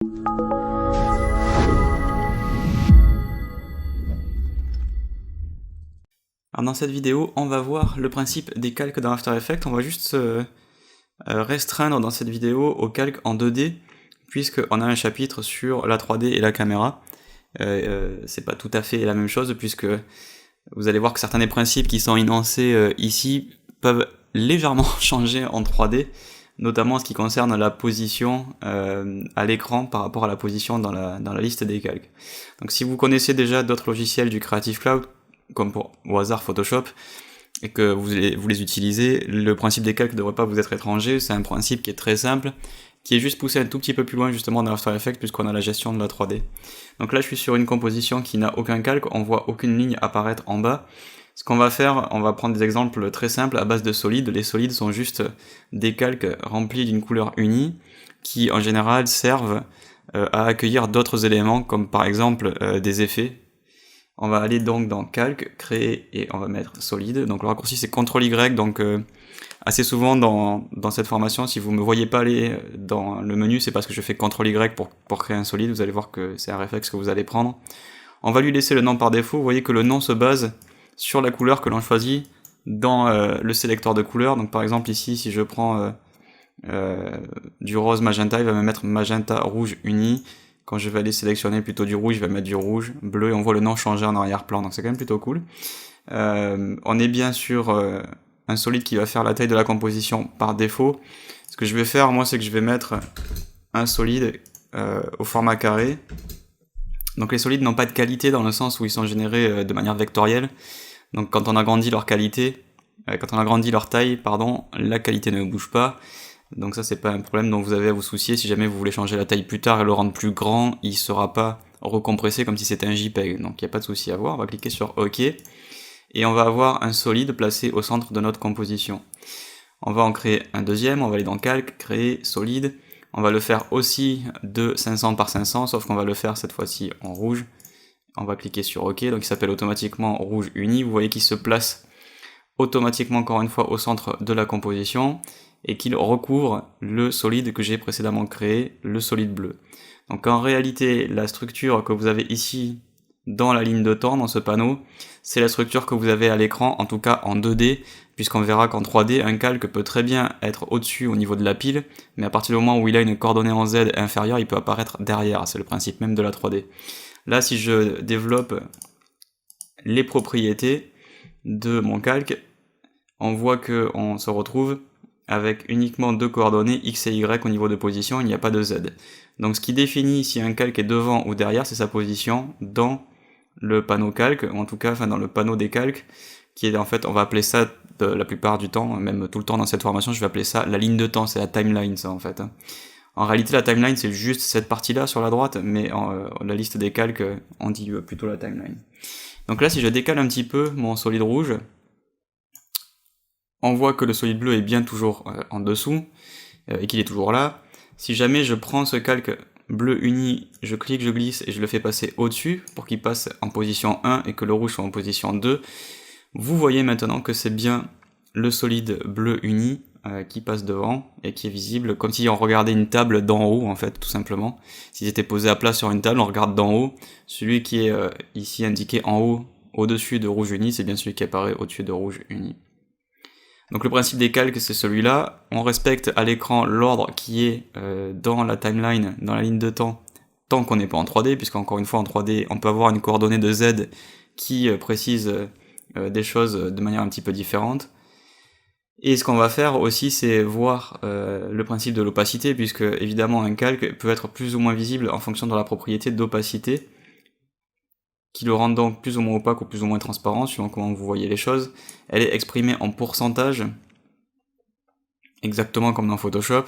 Alors dans cette vidéo, on va voir le principe des calques dans After Effects. On va juste se restreindre dans cette vidéo aux calques en 2D, puisqu'on a un chapitre sur la 3D et la caméra. C'est pas tout à fait la même chose, puisque vous allez voir que certains des principes qui sont énoncés ici peuvent légèrement changer en 3D, notamment en ce qui concerne la position à l'écran par rapport à la position dans la liste des calques. Donc si vous connaissez déjà d'autres logiciels du Creative Cloud, comme au hasard Photoshop, et que vous les utilisez, le principe des calques ne devrait pas vous être étranger. C'est un principe qui est très simple, qui est juste poussé un tout petit peu plus loin justement dans After Effects, puisqu'on a la gestion de la 3D. Donc là je suis sur une composition qui n'a aucun calque, on voit aucune ligne apparaître en bas. Ce qu'on va faire, on va prendre des exemples très simples à base de solides. Les solides sont juste des calques remplis d'une couleur unie, qui en général servent à accueillir d'autres éléments, comme par exemple des effets. On va aller donc dans calque, créer, et on va mettre solide. Donc le raccourci c'est CTRL-Y, donc assez souvent dans cette formation, si vous me voyez pas aller dans le menu, c'est parce que je fais CTRL-Y pour créer un solide. Vous allez voir que c'est un réflexe que vous allez prendre. On va lui laisser le nom par défaut. Vous voyez que le nom se base sur la couleur que l'on choisit dans le sélecteur de couleurs. Donc par exemple ici, si je prends du rose magenta, il va me mettre magenta rouge uni. Quand je vais aller sélectionner plutôt du rouge, je vais mettre du rouge, bleu, et on voit le nom changer en arrière-plan, donc c'est quand même plutôt cool. On est bien sur un solide qui va faire la taille de la composition par défaut. Ce que je vais faire, moi, c'est que je vais mettre un solide au format carré. Donc les solides n'ont pas de qualité dans le sens où ils sont générés de manière vectorielle. Donc quand on agrandit leur qualité, quand on agrandit leur taille, pardon, la qualité ne bouge pas. Donc ça c'est pas un problème dont vous avez à vous soucier. Si jamais vous voulez changer la taille plus tard et le rendre plus grand, il sera pas recompressé comme si c'était un JPEG, donc il n'y a pas de souci à avoir. On va cliquer sur OK, et on va avoir un solide placé au centre de notre composition. On va en créer un deuxième, on va aller dans calque, créer, solide, on va le faire aussi de 500 par 500, sauf qu'on va le faire cette fois-ci en rouge. On va cliquer sur OK, donc il s'appelle automatiquement rouge uni. Vous voyez qu'il se place automatiquement encore une fois au centre de la composition, et qu'il recouvre le solide que j'ai précédemment créé, le solide bleu. Donc en réalité, la structure que vous avez ici dans la ligne de temps, dans ce panneau, c'est la structure que vous avez à l'écran, en tout cas en 2D, puisqu'on verra qu'en 3D, un calque peut très bien être au-dessus au niveau de la pile, mais à partir du moment où il a une coordonnée en Z inférieure, il peut apparaître derrière, c'est le principe même de la 3D. Là, si je développe les propriétés de mon calque, on voit qu'on se retrouve avec uniquement deux coordonnées X et Y au niveau de position, il n'y a pas de Z. Donc ce qui définit si un calque est devant ou derrière, c'est sa position dans le panneau calque, ou en tout cas dans le panneau des calques, qui est en fait, on va appeler ça la plupart du temps, même tout le temps dans cette formation, je vais appeler ça la ligne de temps, c'est la timeline ça en fait. En réalité la timeline c'est juste cette partie-là sur la droite, mais la liste des calques, on dit plutôt la timeline. Donc là si je décale un petit peu mon solide rouge, on voit que le solide bleu est bien toujours en dessous, et qu'il est toujours là. Si jamais je prends ce calque bleu uni, je clique, je glisse, et je le fais passer au-dessus, pour qu'il passe en position 1 et que le rouge soit en position 2, vous voyez maintenant que c'est bien le solide bleu uni qui passe devant, et qui est visible, comme si on regardait une table d'en haut, en fait, tout simplement. S'il était posé à plat sur une table, on regarde d'en haut. Celui qui est ici indiqué en haut, au-dessus de rouge uni, c'est bien celui qui apparaît au-dessus de rouge uni. Donc le principe des calques c'est celui-là, on respecte à l'écran l'ordre qui est dans la timeline, dans la ligne de temps, tant qu'on n'est pas en 3D, puisqu'encore une fois en 3D on peut avoir une coordonnée de Z qui précise des choses de manière un petit peu différente. Et ce qu'on va faire aussi c'est voir le principe de l'opacité, puisque évidemment un calque peut être plus ou moins visible en fonction de la propriété d'opacité, qui le rend donc plus ou moins opaque ou plus ou moins transparent, suivant comment vous voyez les choses. Elle est exprimée en pourcentage, exactement comme dans Photoshop.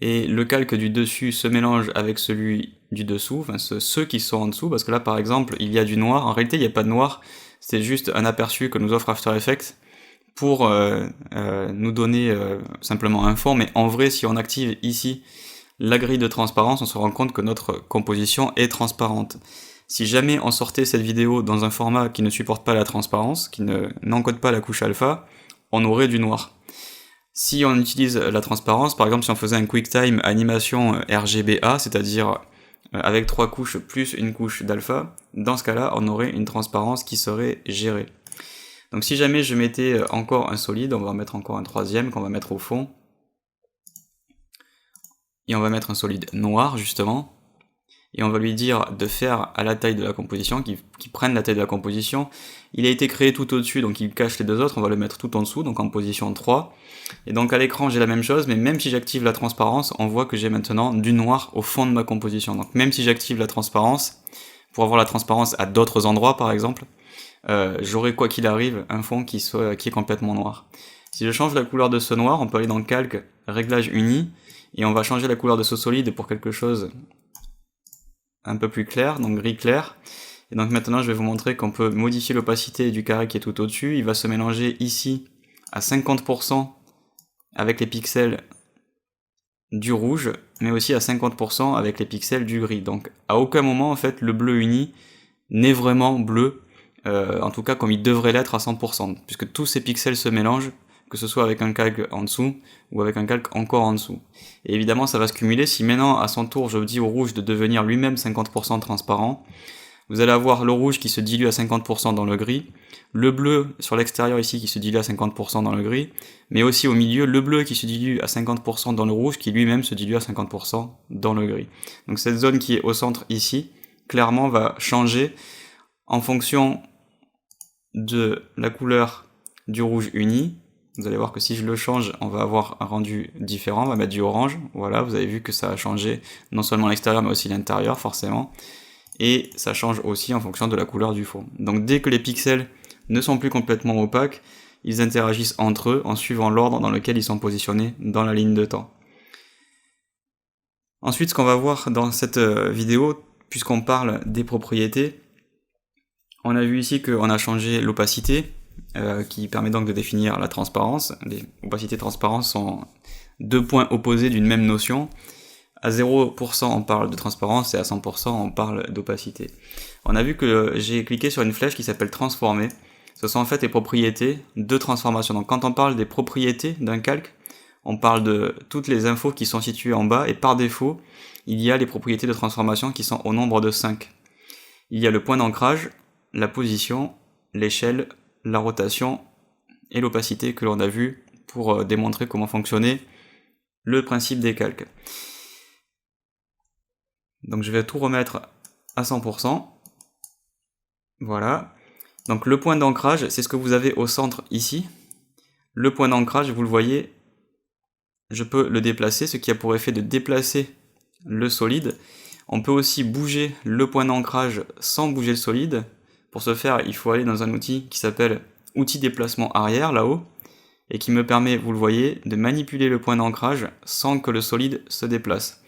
Et le calque du dessus se mélange avec celui du dessous, enfin ceux qui sont en dessous, parce que là par exemple il y a du noir, en réalité il n'y a pas de noir, c'est juste un aperçu que nous offre After Effects pour nous donner simplement un fond, mais en vrai si on active ici la grille de transparence, on se rend compte que notre composition est transparente. Si jamais on sortait cette vidéo dans un format qui ne supporte pas la transparence, qui n'encode pas la couche alpha, on aurait du noir. Si on utilise la transparence, par exemple si on faisait un QuickTime animation RGBA, c'est-à-dire avec 3 couches plus une couche d'alpha, dans ce cas-là, on aurait une transparence qui serait gérée. Donc si jamais je mettais encore un solide, on va en mettre encore un troisième qu'on va mettre au fond. Et on va mettre un solide noir justement. Et on va lui dire de faire à la taille de la composition, qu'il prenne la taille de la composition. Il a été créé tout au-dessus, donc il cache les deux autres, on va le mettre tout en dessous, donc en position 3. Et donc à l'écran j'ai la même chose, mais même si j'active la transparence, on voit que j'ai maintenant du noir au fond de ma composition. Donc même si j'active la transparence, pour avoir la transparence à d'autres endroits par exemple, j'aurai quoi qu'il arrive un fond qui est complètement noir. Si je change la couleur de ce noir, on peut aller dans Calque, Réglages unis, et on va changer la couleur de ce solide pour quelque chose un peu plus clair, donc gris clair. Et donc maintenant je vais vous montrer qu'on peut modifier l'opacité du carré qui est tout au-dessus. Il va se mélanger ici à 50% avec les pixels du rouge, mais aussi à 50% avec les pixels du gris. Donc à aucun moment en fait le bleu uni n'est vraiment bleu, en tout cas comme il devrait l'être à 100%, puisque tous ces pixels se mélangent, que ce soit avec un calque en dessous ou avec un calque encore en dessous. Et évidemment ça va se cumuler. Si maintenant à son tour je dis au rouge de devenir lui-même 50% transparent, vous allez avoir le rouge qui se dilue à 50% dans le gris, le bleu sur l'extérieur ici qui se dilue à 50% dans le gris, mais aussi au milieu le bleu qui se dilue à 50% dans le rouge qui lui-même se dilue à 50% dans le gris. Donc cette zone qui est au centre ici, clairement va changer en fonction de la couleur du rouge uni. Vous allez voir que si je le change, on va avoir un rendu différent, on va mettre du orange, voilà, vous avez vu que ça a changé non seulement l'extérieur mais aussi l'intérieur forcément, et ça change aussi en fonction de la couleur du fond. Donc dès que les pixels ne sont plus complètement opaques, ils interagissent entre eux en suivant l'ordre dans lequel ils sont positionnés dans la ligne de temps. Ensuite, ce qu'on va voir dans cette vidéo, puisqu'on parle des propriétés, on a vu ici qu'on a changé l'opacité, qui permet donc de définir la transparence. Les opacités et transparence sont deux points opposés d'une même notion. À 0% on parle de transparence et à 100% on parle d'opacité. On a vu que j'ai cliqué sur une flèche qui s'appelle transformer. Ce sont en fait les propriétés de transformation. Donc quand on parle des propriétés d'un calque, on parle de toutes les infos qui sont situées en bas, et par défaut, il y a les propriétés de transformation qui sont au nombre de 5. Il y a le point d'ancrage, la position, l'échelle, la rotation et l'opacité que l'on a vu pour démontrer comment fonctionnait le principe des calques. Donc je vais tout remettre à 100%. Voilà. Donc le point d'ancrage, c'est ce que vous avez au centre ici. Le point d'ancrage, vous le voyez, je peux le déplacer, ce qui a pour effet de déplacer le solide. On peut aussi bouger le point d'ancrage sans bouger le solide. Pour ce faire, il faut aller dans un outil qui s'appelle outil déplacement arrière, là-haut, et qui me permet, vous le voyez, de manipuler le point d'ancrage sans que le solide se déplace.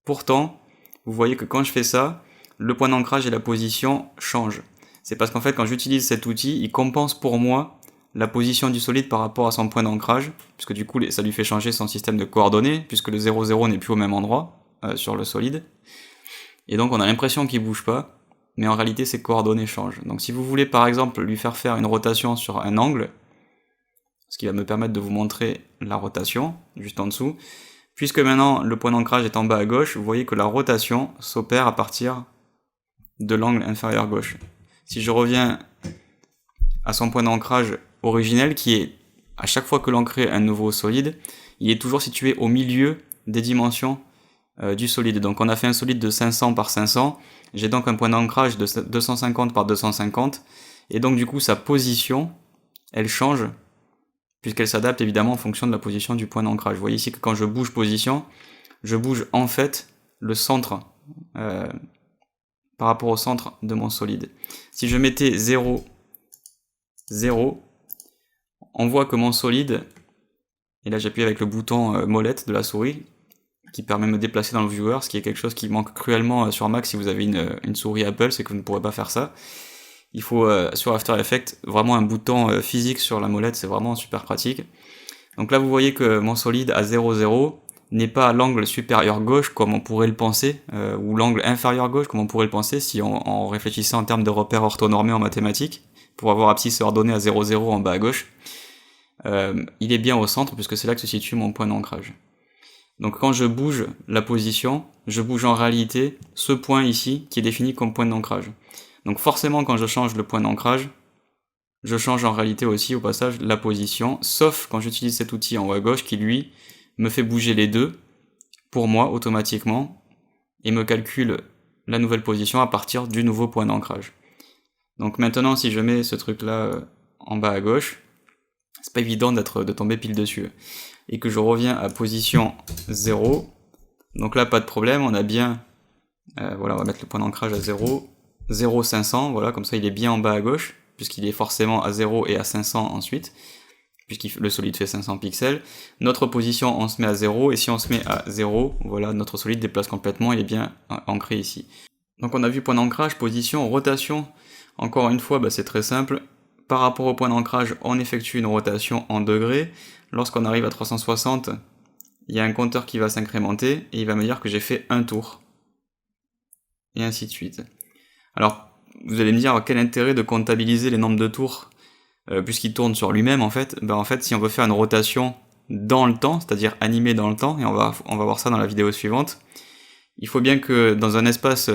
Pourtant, vous voyez que quand je fais ça, le point d'ancrage et la position changent. C'est parce qu'en fait, quand j'utilise cet outil, il compense pour moi la position du solide par rapport à son point d'ancrage, puisque du coup, ça lui fait changer son système de coordonnées, puisque le 0,0 n'est plus au même endroit sur le solide. Et donc, on a l'impression qu'il bouge pas, mais en réalité ses coordonnées changent. Donc si vous voulez par exemple lui faire une rotation sur un angle, ce qui va me permettre de vous montrer la rotation, juste en dessous, puisque maintenant le point d'ancrage est en bas à gauche, vous voyez que la rotation s'opère à partir de l'angle inférieur gauche. Si je reviens à son point d'ancrage originel, qui est, à chaque fois que l'on crée un nouveau solide, il est toujours situé au milieu des dimensions du solide. Donc on a fait un solide de 500 par 500, j'ai donc un point d'ancrage de 250 par 250, et donc du coup sa position, elle change, puisqu'elle s'adapte évidemment en fonction de la position du point d'ancrage. Vous voyez ici que quand je bouge position, je bouge en fait le centre par rapport au centre de mon solide. Si je mettais 0, 0, on voit que mon solide, et là j'appuie avec le bouton molette de la souris, qui permet de me déplacer dans le viewer, ce qui est quelque chose qui manque cruellement sur Mac si vous avez une souris Apple, c'est que vous ne pourrez pas faire ça. Il faut sur After Effects vraiment un bouton physique sur la molette, c'est vraiment super pratique. Donc là vous voyez que mon solide à 0,0 n'est pas à l'angle supérieur gauche comme on pourrait le penser, ou l'angle inférieur gauche comme on pourrait le penser si on réfléchissait en termes de repères orthonormés en mathématiques, pour avoir abscisse ordonnée à 0,0 en bas à gauche. il est bien au centre puisque c'est là que se situe mon point d'ancrage. Donc quand je bouge la position, je bouge en réalité ce point ici qui est défini comme point d'ancrage. Donc forcément quand je change le point d'ancrage, je change en réalité aussi au passage la position, sauf quand j'utilise cet outil en haut à gauche qui lui me fait bouger les deux pour moi automatiquement et me calcule la nouvelle position à partir du nouveau point d'ancrage. Donc maintenant si je mets ce truc là en bas à gauche, c'est pas évident de tomber pile dessus. Et que je reviens à position 0, donc là pas de problème, on a bien, voilà, on va mettre le point d'ancrage à 0, 0, 500, voilà, comme ça il est bien en bas à gauche, puisqu'il est forcément à 0 et à 500 ensuite, puisque le solide fait 500 pixels. Notre position, on se met à 0, et si on se met à 0, voilà, notre solide déplace complètement, il est bien ancré ici. Donc on a vu point d'ancrage, position, rotation, encore une fois, c'est très simple. Par rapport au point d'ancrage, on effectue une rotation en degrés. Lorsqu'on arrive à 360, il y a un compteur qui va s'incrémenter et il va me dire que j'ai fait un tour. Et ainsi de suite. Alors, vous allez me dire quel intérêt de comptabiliser les nombres de tours puisqu'il tourne sur lui-même en fait. En fait, si on veut faire une rotation dans le temps, c'est-à-dire animée dans le temps, et on va voir ça dans la vidéo suivante, il faut bien que dans un espace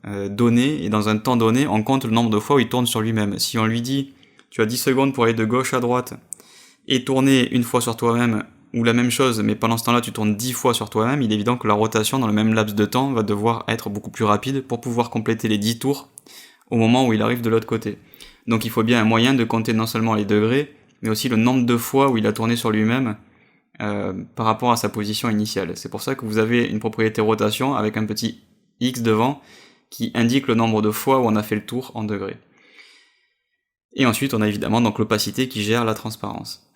donné et dans un temps donné, on compte le nombre de fois où il tourne sur lui-même. Si on lui dit tu as 10 secondes pour aller de gauche à droite et tourner une fois sur toi-même, ou la même chose, mais pendant ce temps-là tu tournes 10 fois sur toi-même, il est évident que la rotation dans le même laps de temps va devoir être beaucoup plus rapide pour pouvoir compléter les 10 tours au moment où il arrive de l'autre côté. Donc il faut bien un moyen de compter non seulement les degrés, mais aussi le nombre de fois où il a tourné sur lui-même par rapport à sa position initiale. C'est pour ça que vous avez une propriété rotation avec un petit X devant qui indique le nombre de fois où on a fait le tour en degrés. Et ensuite on a évidemment donc l'opacité qui gère la transparence.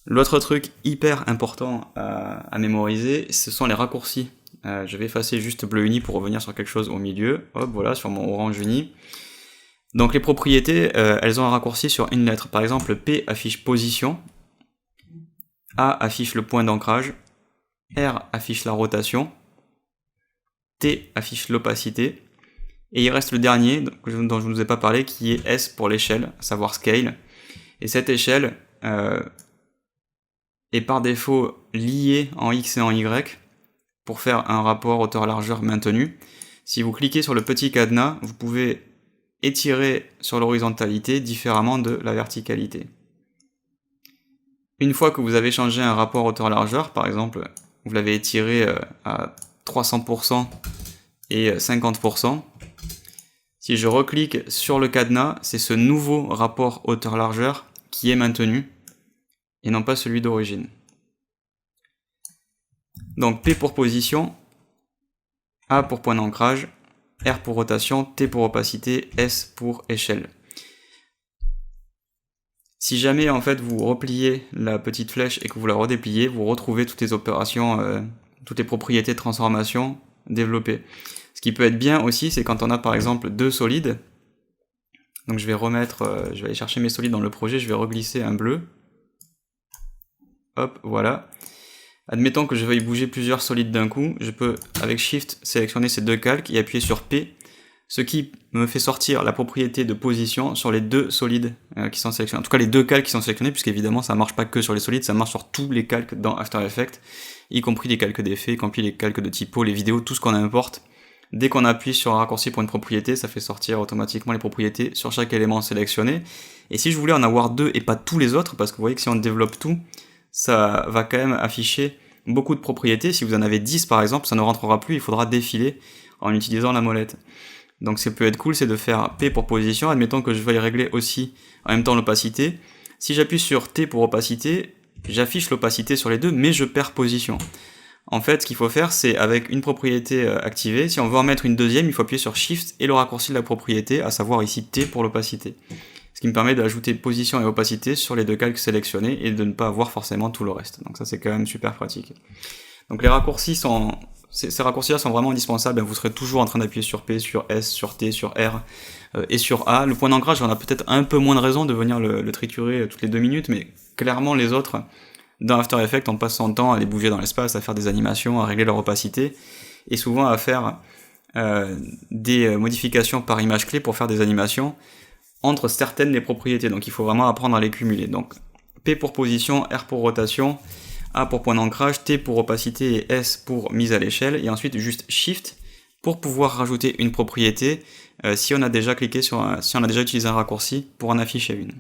L'autre truc hyper important à mémoriser, ce sont les raccourcis. Je vais effacer juste bleu uni pour revenir sur quelque chose au milieu. Hop, voilà, sur mon orange uni. Donc les propriétés, elles ont un raccourci sur une lettre. Par exemple, P affiche position, A affiche le point d'ancrage, R affiche la rotation, T affiche l'opacité, et il reste le dernier, dont je ne vous ai pas parlé, qui est S pour l'échelle, à savoir scale. Et cette échelle est par défaut liée en X et en Y pour faire un rapport hauteur-largeur maintenu. Si vous cliquez sur le petit cadenas, vous pouvez étirer sur l'horizontalité différemment de la verticalité. Une fois que vous avez changé un rapport hauteur-largeur, par exemple, vous l'avez étiré à 300% et 50%, si je reclique sur le cadenas, c'est ce nouveau rapport hauteur-largeur qui est maintenu et non pas celui d'origine. Donc P pour position, A pour point d'ancrage, R pour rotation, T pour opacité, S pour échelle. Si jamais en fait vous repliez la petite flèche et que vous la redépliez, vous retrouvez toutes les opérations, toutes les propriétés de transformation développées. Ce qui peut être bien aussi, c'est quand on a par exemple deux solides. Donc je vais aller chercher mes solides dans le projet, je vais reglisser un bleu. Hop, voilà. Admettons que je veuille bouger plusieurs solides d'un coup, je peux avec Shift sélectionner ces deux calques et appuyer sur P, ce qui me fait sortir la propriété de position sur les deux solides qui sont sélectionnés. En tout cas les deux calques qui sont sélectionnés, puisqu'évidemment ça ne marche pas que sur les solides, ça marche sur tous les calques dans After Effects, y compris les calques d'effets, y compris les calques de typo, les vidéos, tout ce qu'on importe. Dès qu'on appuie sur un raccourci pour une propriété, ça fait sortir automatiquement les propriétés sur chaque élément sélectionné. Et si je voulais en avoir deux et pas tous les autres, parce que vous voyez que si on développe tout, ça va quand même afficher beaucoup de propriétés. Si vous en avez 10 par exemple, ça ne rentrera plus, il faudra défiler en utilisant la molette. Donc ce qui peut être cool, c'est de faire P pour position, admettons que je veuille régler aussi en même temps l'opacité. Si j'appuie sur T pour opacité, j'affiche l'opacité sur les deux, mais je perds position. En fait, ce qu'il faut faire, c'est avec une propriété activée, si on veut en mettre une deuxième, il faut appuyer sur Shift et le raccourci de la propriété, à savoir ici T pour l'opacité. Ce qui me permet d'ajouter position et opacité sur les deux calques sélectionnés et de ne pas avoir forcément tout le reste. Donc ça, c'est quand même super pratique. Donc les raccourcis ces raccourcis-là sont vraiment indispensables. Vous serez toujours en train d'appuyer sur P, sur S, sur T, sur R et sur A. Le point d'ancrage, on a peut-être un peu moins de raison de venir le triturer toutes les 2 minutes, mais clairement les autres, dans After Effects, on passe son temps à les bouger dans l'espace, à faire des animations, à régler leur opacité, et souvent à faire des modifications par image clé pour faire des animations entre certaines des propriétés. Donc il faut vraiment apprendre à les cumuler. Donc P pour position, R pour rotation, A pour point d'ancrage, T pour opacité et S pour mise à l'échelle, et ensuite juste Shift pour pouvoir rajouter une propriété si on a déjà utilisé un raccourci pour en afficher une.